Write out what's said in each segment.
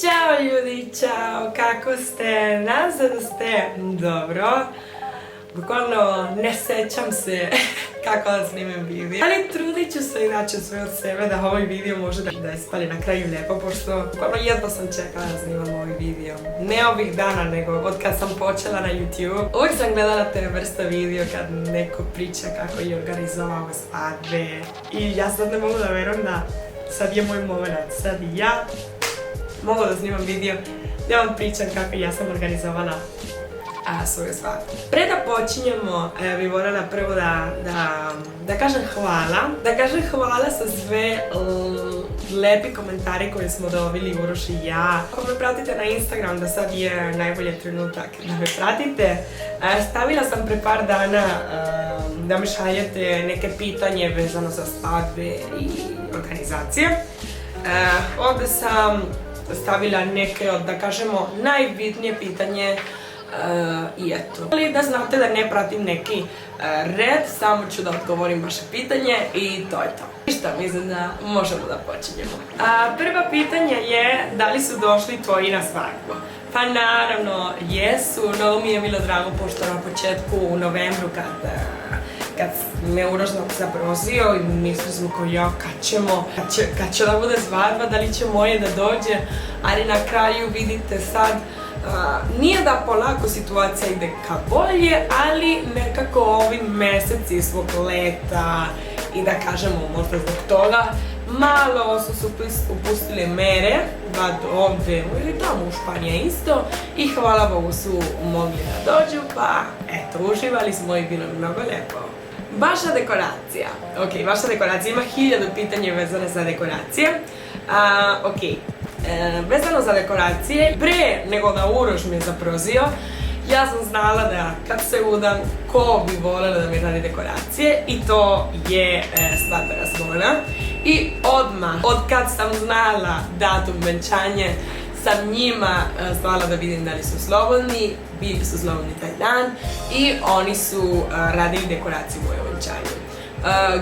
Ćao ljudi, čao, kako ste? Nadam se da ste dobro. Bukvalno ne sećam se kako da snimim video, ali trudit ću se i daću sve od sebe da ovaj video može da ispali na kraju lijepo, pošto bukvalno jedva sam čekala da snimam ovaj video. Ne ovih dana, nego od kad sam počela na YouTube. Uvijek sam gledala te vrste video kad neko priča kako je organizovao svadbe i ja sad ne mogu da verujem da sad je moj moment, sad ja mogu da snimam video da vam pričam kako ja sam organizovala svoju svadbu. Pre da počinjemo, bi voljela prvo da kažem hvala. Da kažem hvala sa sve lepi komentari koje smo dobili Uroš i ja. Ako me pratite na Instagram, da sad je najbolji trenutak da me pratite. Stavila sam pre par dana da mi šaljete neke pitanje vezano za svadbe i organizacije. Ovdje sam stavila neke od, da kažemo, najbitnije pitanje i eto. Ali da znate da ne pratim neki red, samo ću da odgovorim vaše pitanje i to je to. Ništa, mislim da možemo da počinjemo. Prva pitanja je da li su došli tvoji na svadbu? Pa naravno jesu, no mi je bilo drago pošto na početku u novembru kad me Uroš zaprosio i mislili smo kao ja, kad će da bude svadba, da li će moje da dođe, ali na kraju vidite sad, nije da polako situacija ide ka bolje, ali nekako ovi meseci svog leta i da kažemo možda zbog toga, malo su se upustile mere, ovdje ili tamo u Španiji isto, i hvala Bogu su mogli da dođu, pa eto, uživali smo i bilo mnogo lijepo. Vaša dekoracija. Ok, vaša dekoracija, ima 1000 pitanja vezane za dekoracije. Ok, vezano za dekoracije, pre nego da Uroš me zaprosio, ja sam znala da kad se udam, ko bi voljela da mi radi dekoracije, i to je svadbena Zvona. I odmah, od kad sam znala datum venčanje, sam njima zvala da vidim da li su slobodni, bili su slobodni taj dan i oni su radili dekoraciju moje venčanje.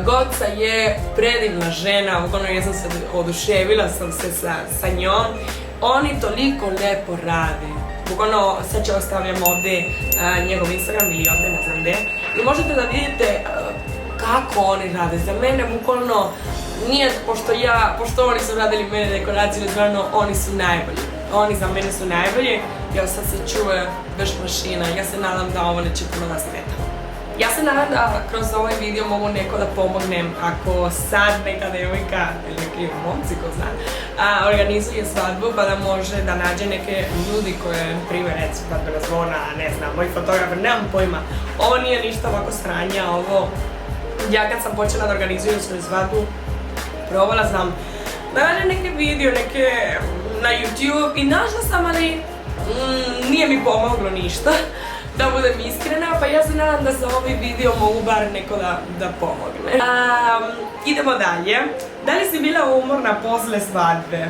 Goca je predivna žena, uglavnom ja sam se oduševila sam se sa njom. Oni toliko lepo rade. Uglavnom sad ću ostavljam ovdje njegov Instagram ili ovdje, ne znam gdje. I možete da vidite kako oni rade. Za mene bukvalno nije, pošto oni su radili mene dekoraciju, stvarno oni su najbolji. Oni za mene su najbolji. Ja sad se čuje veš mašina, ja se nadam da ovo neće puno da smeta. Ja se nadam da kroz ovaj video mogu neko da pomognem ako sad neka devojka ili neki momci ko zna organizuje svadbu, pa da može da nađe neke ljudi koje primjer reći svadbena Zvona, ne znam, moj fotografer, nemam pojma. Ovo nije ništa ovako sranja, ovo ja kad sam počela da organizujem svoju svadbu, probala sam da nađem neke video, neke na YouTube i našla sam, ali nije mi pomoglo ništa. Da budem iskrena, pa ja se nadam da za ovaj video mogu bar neko da pomogne. Idemo dalje. Da li si bila umorna posle svadbe?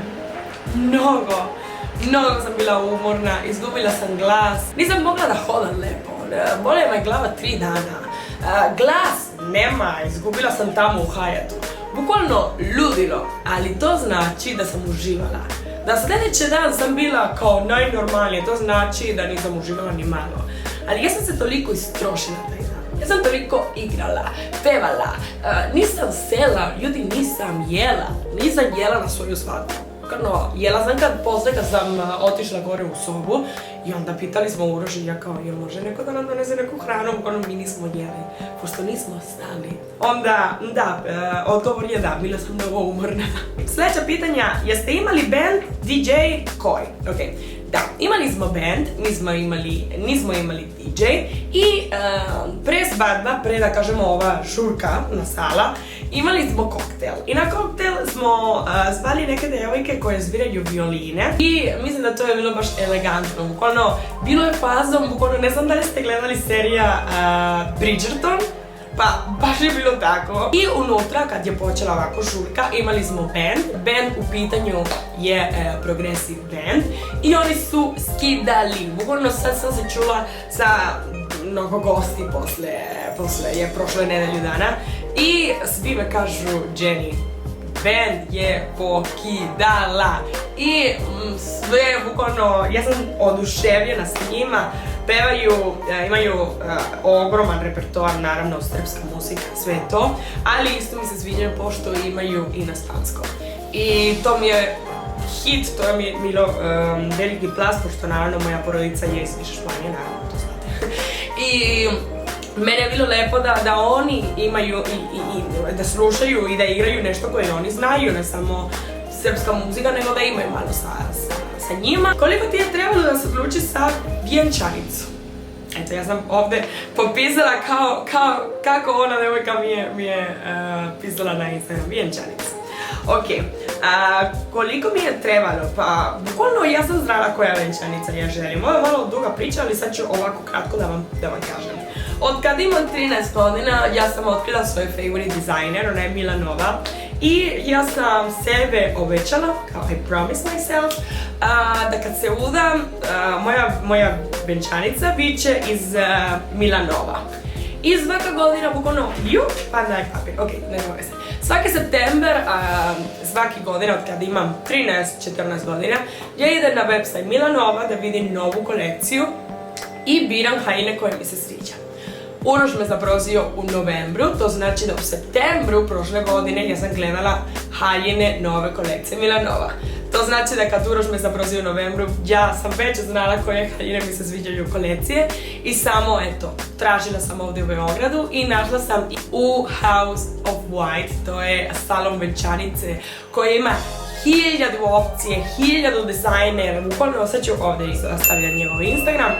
Mnogo sam bila umorna, izgubila sam glas. Nisam mogla da hodam lepo, bolela me glava 3 dana. Glas nema, izgubila sam tamo u Hayatu. Bukvalno ludilo, ali to znači da sam uživala. Da sljedeći dan sam bila kao najnormalnije, to znači da nisam uživala ni malo. Ali ja sam se toliko istrošila taj dan. Ja sam toliko igrala, pevala, nisam sela, ljudi nisam jela na svoju svadbu. Jela sam posle kad sam otišla gore u sobu i onda pitali smo Uroš i ja kao, jel može neko da nam donese neku hranu, mi nismo jeli, pošto nismo stali. Onda, da, odgovor je da, bila sam mnogo umorna. Sljedeća pitanja, jeste imali band, DJ, koji? Ok, da, imali smo band, nismo imali DJ i pre svadba, pre da kažemo ova žurka na sala, imali smo koktel. I na koktel smo zvali neke devojke koje sviraju violine i mislim da to je bilo baš elegantno. Bukvalno, bilo je fazom, bukvalno ne znam da li ste gledali serija Bridgerton, pa baš je bilo tako. I unutra, kad je počela ovako žurka, imali smo band. Band u pitanju je Progressive band i oni su skidali. Bukvalno sad sam se čula sa mnogo gosti posle je prošle nedelju dana i svi me kažu, Jenny, band je pokidala i sve bukvalno, ja sam oduševljena s njima, pevaju, imaju ogroman repertoar, naravno srpska muzika, sve to, ali isto mi se sviđa pošto imaju i na spanskom. I to mi je hit, to je mi bilo veliki plus, pošto naravno moja porodica je iz više Španije, naravno to znate. I mene je bilo lepo da oni imaju i da slušaju i da igraju nešto koje oni znaju, ne samo srpska muzika, nego da imaju malo sa njima. Koliko ti je trebalo da se odluči sa vjenčanicom? Eto, ja sam ovdje popisala kako ona devojka mi je pisala na Instagram, vjenčanica. Ok, koliko mi je trebalo? Pa, bukvalno ja sam znala koja vjenčanica ja želim. Ovo je malo duga priča, ali sad ću ovako kratko da vam kažem. Od kad imam 13 godina, ja sam otkrila svoj favorite dizajner, ona je Milanova. I ja sam sebe obećala, kao I promise myself, da kad se udam, moja vjenčanica bit će iz Milanova. I svaka godina bukvalno pa daj papir, ok, ne znam se. Svaki september, svaki godina od kada imam 13-14 godina, ja idem na website Milanova da vidim novu kolekciju i biram haljine koje mi se sviđa. Uroš me zaprosio u novembru, to znači da u septembru prošle godine ja sam gledala haljine nove kolekcije Milanova. To znači da kad Uroš me zaprosio u novembru, ja sam već znala koje haljine mi se sviđaju kolekcije i samo, eto, tražila sam ovdje u Beogradu i našla sam u House of White, to je salon venčanice koji ima 1000 opcije, 1000 dizajnera, bukvalno sad ću ovdje stavljati njegov Instagram.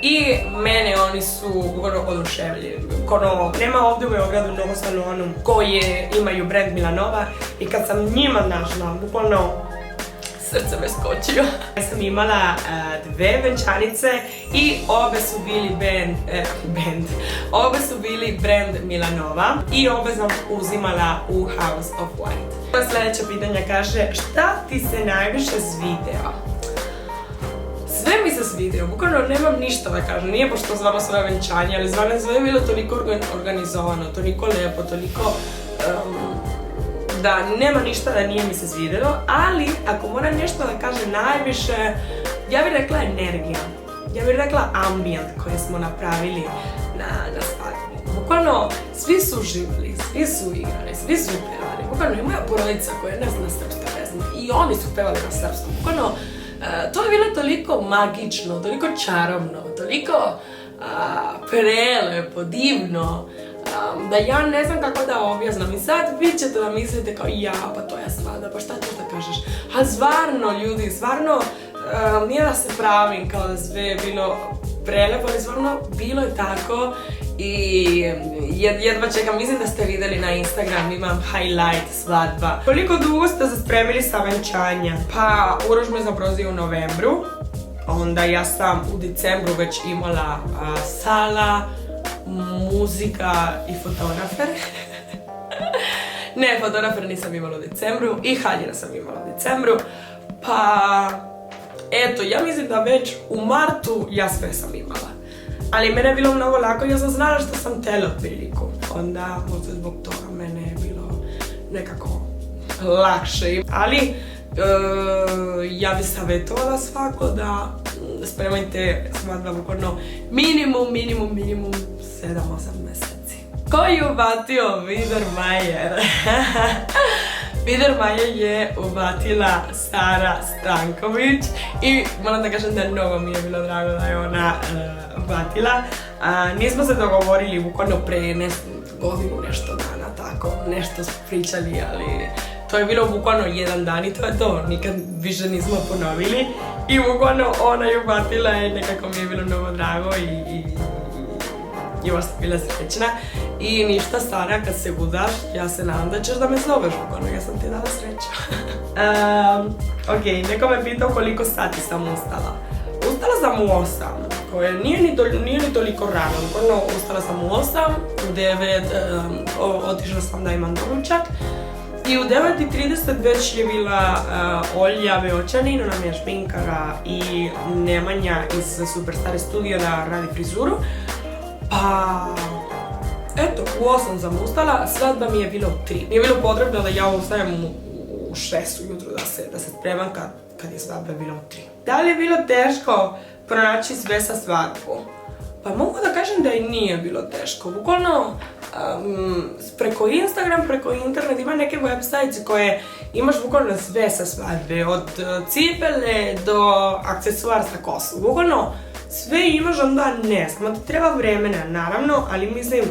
I mene oni su oduševljeni. Nema ovdje u Beogradu mnogo salonu koji imaju brand Milanova i kad sam njima našla, bukvalno srce me skočio. Ja sam imala dve venčanice i obe su bili brand Milanova i obe sam uzimala u House of White. Sljedeće pitanje kaže, šta ti se najviše svideo? Sve mi se svidio, bukvalno nemam ništa da kažem, nije pošto zvalo svoje venčanje, ali zvalo sve je bilo toliko organizovano, toliko lijepo, toliko da nema ništa da nije mi se svidjelo, ali ako moram nešto da kažem najviše, ja bih rekla energija, ja bih rekla ambijent koji smo napravili na svadbi. Bukvalno svi su živjeli, svi su igrali, svi su pevali, bukvalno i moja porodica koja ne zna srpska pesma i oni su pevali na srpskom, bukvalno to je bilo toliko magično, toliko čarobno, toliko prelepo, divno, da ja ne znam kako da objasnim. I sad vi ćete da mislite kao ja, pa to je svada, pa šta ćeš da kažeš? A stvarno ljudi, stvarno nije da se pravim kao da sve je bilo prelepo, ali stvarno bilo je tako i jedva čekam, mislim da ste vidjeli na Instagram, imam highlight svadba. Koliko dugo ste se spremili sa venčanja? Pa Uroš me zaprosio u novembru, onda ja sam u decembru već imala sala, muzika i fotografer. Ne, fotografer nisam imala u decembru i haljina sam imala u decembru, pa eto, ja mislim da već u martu ja sve sam imala. Ali mene je bilo mnogo lako, ja sam znala što sam tela priliku. Onda, možda zbog toga mene je bilo nekako lakše. Ali, ja bih savjetovala svako da spremajte svadba bukvalno minimum 7-8 mjeseci. Ko je uvatio Biedermeier? Biedermeier je uvatila Sara Stanković i moram da kažem da mnogo mi je bilo drago da je ona uvatila. Nismo se dogovorili bukvalno pre godinu nešto dana, tako, nešto smo pričali, ali to je bilo bukvalno jedan dan i to je to, nikad više nismo ponovili. I bukvalno ona je uvatila i nekako mi je bilo mnogo drago i baš sam bila srećna. I ništa, Sara, kad se udaš, ja se nadam da ćeš da me zoveš, bukvalno, ja sam ti dala sreću. Ok, neko me pitao koliko sati sam ustala. Ustala sam u 8, koje nije ni toliko rano, bukvalno ustala sam u 8, u 9 otišla sam da imam doručak. I u 9:30 već je bila Olja Beočanin, ona mi je šminkara, i Nemanja iz Superstar Studio da radi frizuru. Pa, eto, u 8 sam ustala, svadba mi je bilo u 3. Nije bilo potrebno da ja ustajem u 6 ujutru da se spremam kad je svadba bila u 3. Da li je bilo teško pronaći sve sa svadbu? Pa mogu da kažem da i nije bilo teško. Bukvalno preko Instagram, preko internet ima neke websites koje imaš bukvalno sve sa svadbe, od cipele do aksesuar sa kosu. Bukvalno sve imaš, onda ne znam, ti treba vremena naravno, ali mislim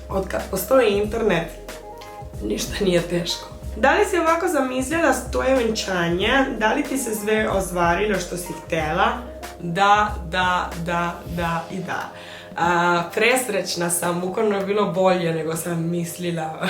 od kad postoji internet ništa nije teško. Da li si ovako zamislila svoje venčanje? Da li ti se sve ostvarilo što si htjela? Da i da. Presrećna sam, bukvalno je bilo bolje nego sam mislila.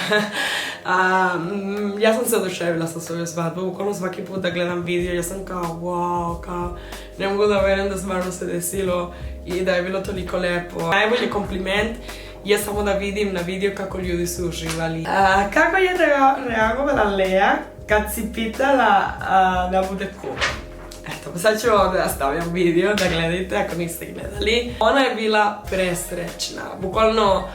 Ja sam se oduševila sa svoju svadbu, bukvalno svaki put da gledam video, ja sam kao wow, kao ne mogu da verujem da stvarno se desilo i da je bilo toliko lepo. Najbolji kompliment je samo da vidim na video kako ljudi su uživali. Kako je reagovala Lea kad si pitala da bude kuma? Eto, pa sad ću ovdje da stavljam video da gledajte ako niste gledali. Ona je bila presrećna. Bukvalno,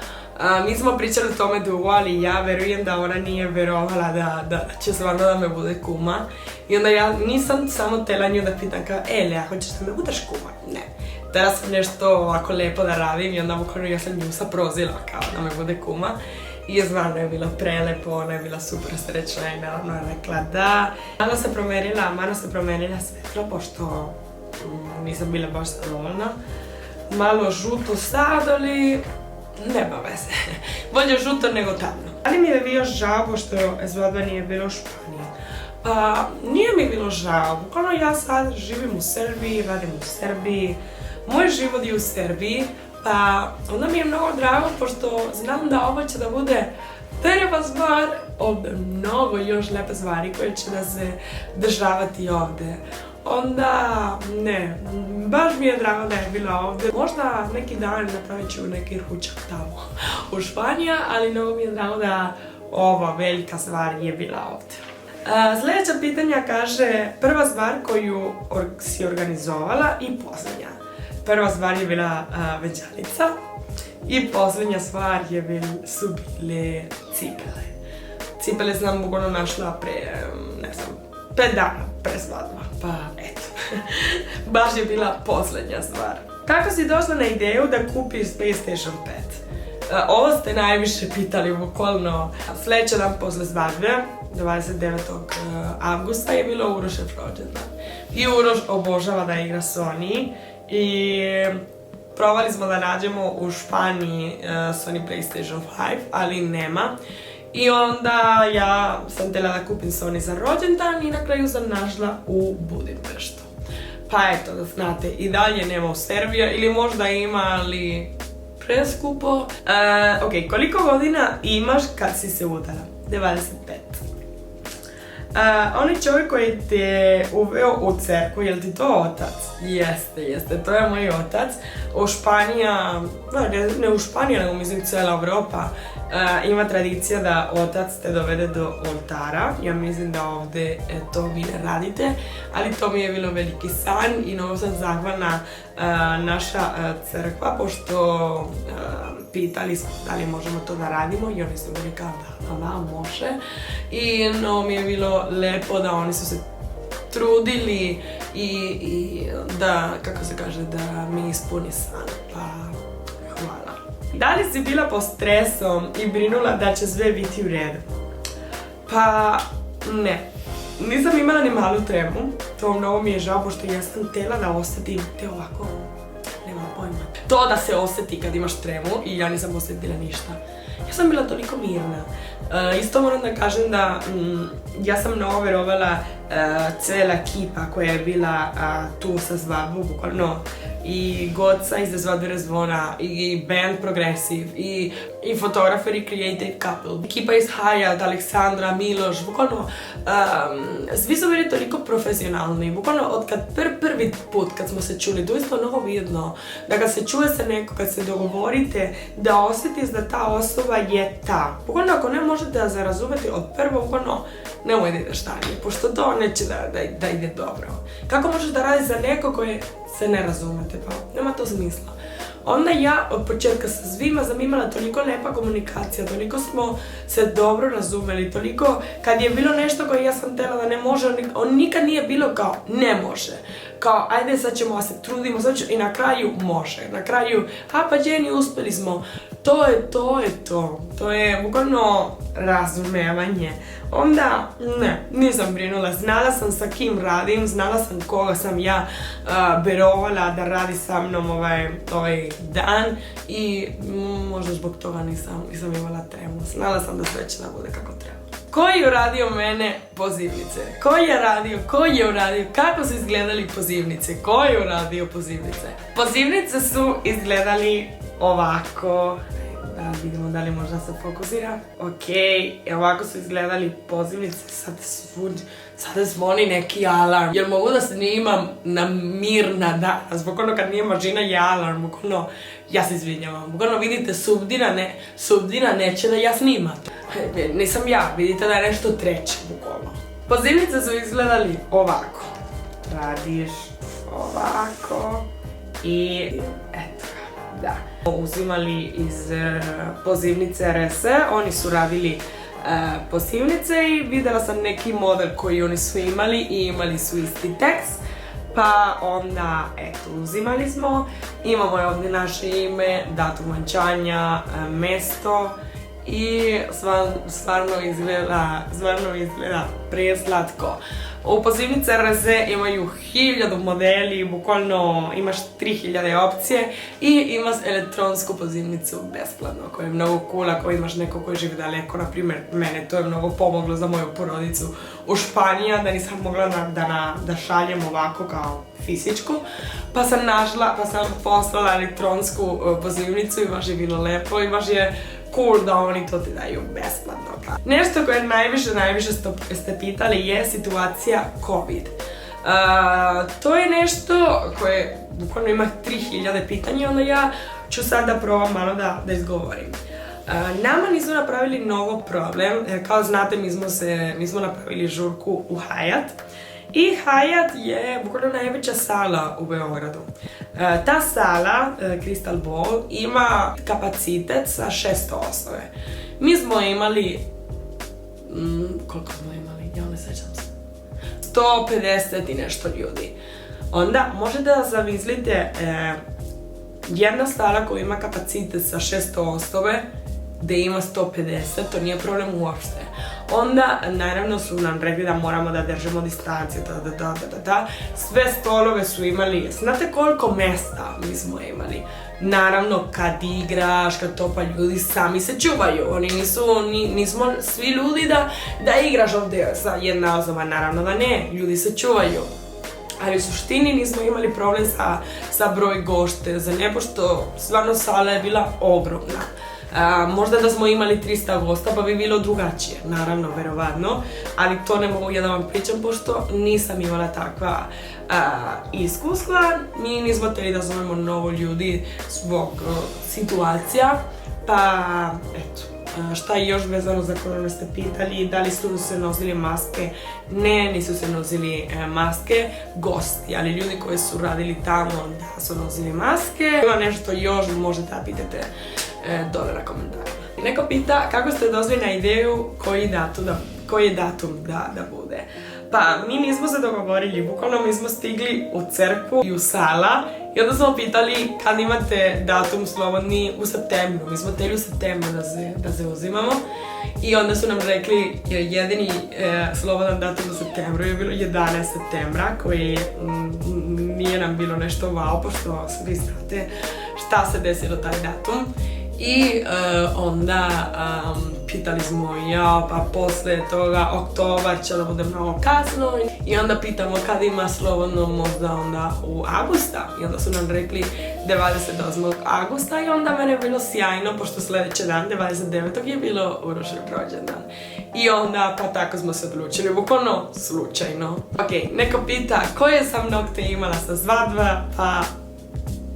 mi smo pričali o tome dugo, ali ja verujem da ona nije verovala da će stvarno da me bude kuma. I onda ja nisam samo tela nju da pitam kao, Lea, hoćeš da me budeš kuma? Ne. Tada sam nešto ovako lepo da radim i onda bukvalno ja sam nju saprozila kao da me bude kuma. I stvarno je bilo prelepo, ona je bila super srećna i naravno je rekla da. Malo se promenila svetlo, pošto nisam bila baš zadovoljna. Malo žuto sad, ali nema veze. Bolje žuto nego tamno. Ali mi je bio žao, pošto svadba nije bilo u Španiji. Pa nije mi bilo žao, bukvalno ja sad živim u Srbiji, radim u Srbiji. Moj život je u Srbiji. Pa onda mi je mnogo drago, pošto znam da ovo će da bude prva stvar od mnogo još lepe stvari koje će da se dešavati ovde. Onda, ne, baš mi je drago da je bila ovde. Možda neki dan napravit ću neki ručak tamo u Španiji, ali mnogo mi je drago da ova velika stvar je bila ovde. Sljedeća pitanja kaže, prva stvar koju si organizovala i posljednja. Prva stvar je bila venčanica i posljednja stvar su bile cipele. Cipele sam bukvalno našla pre, ne znam, 5 dana pre svadba, pa eto. Baš je bila posljednja stvar. Kako si došla na ideju da kupiš PlayStation 5? Ovo ste najviše pitali, bukvalno sljedeći dan posle svadbe, 29. avgusta je bilo Urošev rođendan. I Uroš obožava da igra Sony. I probali smo da nađemo u Španiji Sony PlayStation 5, ali nema. I onda ja sam htjela da kupim Sony za rođendan i na kraju sam našla u Budimpeštu. Pa eto, da znate, i dalje nema u Srbiji, ili možda ima, ali preskupo. Ok, koliko godina imaš kad si se udala? 25. Onaj čovjek koji te uveo u crkvu, je li ti to otac? Jeste, to je moj otac. U Španiji, ne u Španiji, nego mislim cijela Evropa, ima tradicija da otac te dovede do oltara. Ja mislim da ovdje to vi ne radite, ali to mi je bilo veliki san i mnogo sam zahvalna naša crkva, pošto pitali smo da li možemo to da radimo i oni su bili kao da može. I no, mi je bilo lepo da oni su se trudili i da, kako se kaže, da mi ispuni san, pa hvala. Da li si bila pod stresom i brinula da će sve biti u redu? Pa ne, nisam imala ni malu tremu, to mnogo mi je žao, pošto ja sam htjela da osjetim te ovako, nema pojma. To da se osjeti kad imaš tremu i ja nisam osjetila ništa. Ja sam bila toliko mirna. Isto moram da kažem da ja sam mnogo verovala cijela ekipa koja je bila tu sa svadbu, bukvalno i Goca iz Zvadbene zvona, i band Progressive, i fotografer i creative couple, ekipa iz Hayat, Aleksandra, Miloš, bukvalno svi su bili toliko profesionalni, bukvalno od kad prvi put kad smo se čuli, doista mnogo vidno da kad se čuje sa neko, kad se dogovorite, da osjetiš da ta osoba je ta. Bukvalno ako ne možete da se razumete od prvo, bukvalno nemoj da ideš dalje, pošto to neće da ide dobro. Kako možeš da radiš za neko koje se ne razumete, pa nema to smisla. onda ja od početka sa svima sam imala toliko lepa komunikacija, toliko smo se dobro razumeli, toliko kad je bilo nešto koje ja sam htjela da ne može, on nikad nije bilo kao ne može. Kao, ajde sad ćemo se trudimo, i na kraju može. Na kraju, pa Jenny, uspjeli smo. To je to. To je bukvalno razumevanje. Onda, ne, nisam brinula. Znala sam sa kim radim, znala sam koga sam ja verovala da radi sa mnom ovaj dan i možda zbog toga nisam imala tremu. Znala sam da sve će da bude kako treba. Ko je uradio mene pozivnice? Ko je uradio? Kako su izgledali pozivnice? Ko je uradio pozivnice? Pozivnice su izgledali ovako. Da vidimo da li možda se fokusira. Ok, ovako su izgledali pozivnice. Sada zvoni neki alarm. Jer mogu da snimam na mirna dana. Zbog ono kad nije mažina je alarm. Bukvalno, ja se izvinjavam. Bukvalno vidite, Subdina neće da ja snimam. Nisam ja, vidite da je nešto treće. Bukvalno. Pozivnice su izgledali ovako. Radiš ovako. I eto. Da. Uzimali iz pozivnice RS, oni su radili pozivnice i videla sam neki model koji oni su imali i imali su isti tekst. Pa onda, eto, uzimali smo, imamo ovdje naše ime, datum venčanja, mesto i stvarno izgleda preslatko. U pozivnici RZ imaju 1000 modeli, bukvalno imaš 3000 opcije i imaš elektronsku pozivnicu besplatno, koja je mnogo cool ako imaš neko koji živi daleko. Na primjer, mene to je mnogo pomoglo za moju porodicu u Španiji, da nisam mogla da šaljem ovako kao fizičku, pa sam poslala elektronsku pozivnicu i baš je bilo lepo i baš je cool da oni to ti daju besplatno. Nešto koje najviše ste pitali je situacija COVID. To je nešto koje bukvalno ima 3000 pitanja, onda ja ću sad da probam malo da izgovorim. Nama nisu napravili mnogo problem, jer kao znate mi smo napravili žurku u Hyatt. I Hyatt je bukvalno najveća sala u Beogradu. Ta sala, Crystal Ball, ima kapacitet sa 600 osobe. Mi smo imali, koliko smo imali, ja ne sećam se, 150 i nešto ljudi. Onda možete da zamislite jedna sala koja ima kapacitet sa 600 osobe, gde ima 150, to nije problem uopšte. Onda, naravno su nam rekli da moramo da držimo distanciju, sve stolove su imali, znate koliko mesta mi smo imali? Naravno, kad igraš, kad topa ljudi, sami se čuvaju, oni nismo svi ljudi da igraš ovdje sa jedna osoba, naravno da ne, ljudi se čuvaju. Ali u suštini nismo imali problem sa broj gošte, za ne, pošto stvarno sala je bila ogromna. Možda da smo imali 300 gosta pa bi bilo drugačije, naravno, verovatno, ali to ne mogu ja da vam pričam pošto nisam imala takva iskustva. Mi nismo htjeli da zovemo mnogo ljudi zbog situacija, pa eto. Šta je još vezano za koronu ste pitali, da li su se nosili maske? Ne, nisu se nosili maske, gosti, ali ljudi koji su radili tamo da su nosili maske. Ima nešto još, možete da pitate dole na komentarima. Neko pita kako ste došli na ideju koji datum da bude. Pa mi nismo se dogovorili, bukvalno mi smo stigli u crkvu i u sala i onda smo pitali kad imate datum slobodni u septembru. Mi smo htjeli u septembru da se uzimamo i onda su nam rekli jedini slobodan datum u septembru je bilo 11 septembra koji nije nam bilo nešto wow, pošto vi znate šta se desilo taj datum. I onda pitali smo pa posle toga oktobar će da bude mnogo kasno i onda pitamo kad ima slobodno možda onda u augusta i onda su nam rekli 28. augusta i onda mene je bilo sjajno pošto sljedeći dan 29. je bilo Urošev rođendan i onda pa tako smo se odlučili, bukvalno slučajno. Ok, neko pita koje sam nokte imala sa svadba, pa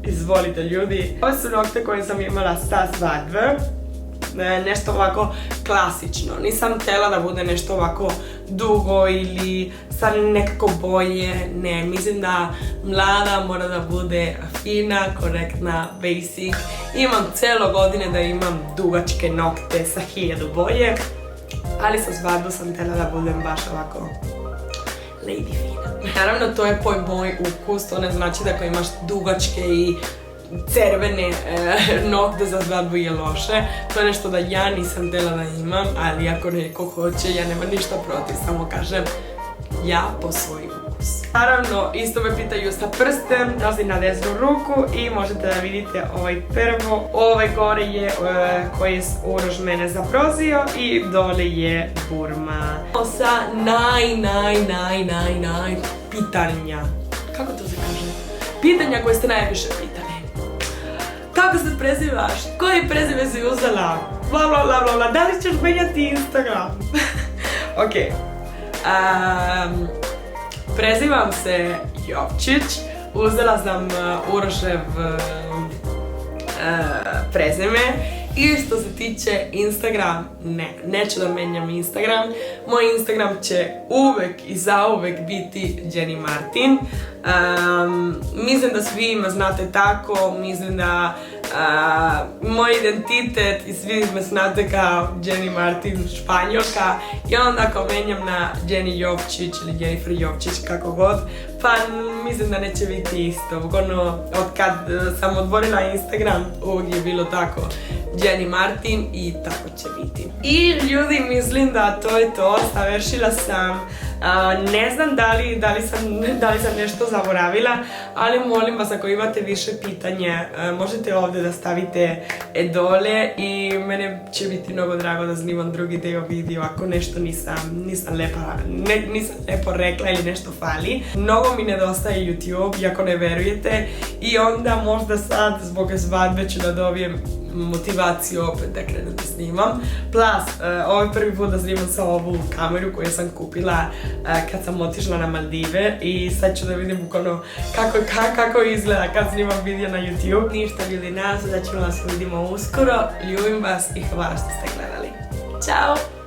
izvolite ljudi. Ove su nokte koje sam imala sa svadbe, nešto ovako klasično. Nisam htjela da bude nešto ovako dugo ili sad nekako boje. Ne, mislim da mlada mora da bude fina, korektna, basic. Imam celo godine da imam dugačke nokte sa 1000 boje, ali sa svadbu sam htjela da budem baš ovako lady fina. Naravno, to je moj ukus, to ne znači da ako imaš dugačke i crvene nokte za svadbu je loše. To je nešto da ja nisam htjela da imam, ali ako neko hoće, ja nemam ništa protiv, samo kažem ja po svoj ukus. Naravno, isto me pitaju sa prstem, dolazi na desnu ruku i možete da vidite ovaj prvo. Ovaj gore je koji je Uroš mene zaprosio i dole je Burma. Sa naj pitanja. Kako to se kaže? Pitanja koje ste najviše pitali. Kako se prezivaš? Koji prezive si uzela? Bla bla bla bla bla. Da li ćeš menjati Instagram? Ok. Prezivam se Jovčić. Uzela sam Urošev prezime. I što se tiče Instagram, neću da menjam Instagram. Moj Instagram će uvek i zauvek biti Jenny Martin. Mislim da svi me znate tako, mislim da moj identitet i svi me znate kao Jenny Martin Španjolka i onda ako menjam na Jenny Jovčić ili Jennifer Jovčić, kako god, pa mislim da neće biti isto. Bukvalno, od kad sam otvorila Instagram, uvijek je bilo tako Jenny Martin i tako će biti. I ljudi, mislim da to je to, završila sam. Ne znam da li sam nešto zaboravila, ali molim vas, ako imate više pitanja, možete ovdje da stavite dole i mene će biti mnogo drago da snimam drugi deo video ako nešto nisam lepo rekla ili nešto fali. Mnogo mi nedostaje YouTube, ako ne verujete, i onda možda sad zbog svadbe ću da dobijem motivaciju opet da krenem da snimam. Plus, ovo je prvi put da snimam sa ovu kameru koju sam kupila kad sam otišla na Maldive i sad ću da vidim bukvalno kako izgleda kad snimam video na YouTube. Ništa ljudi, nadam se da ćemo da se vidimo uskoro. Ljubim vas i hvala što ste gledali. Ćao!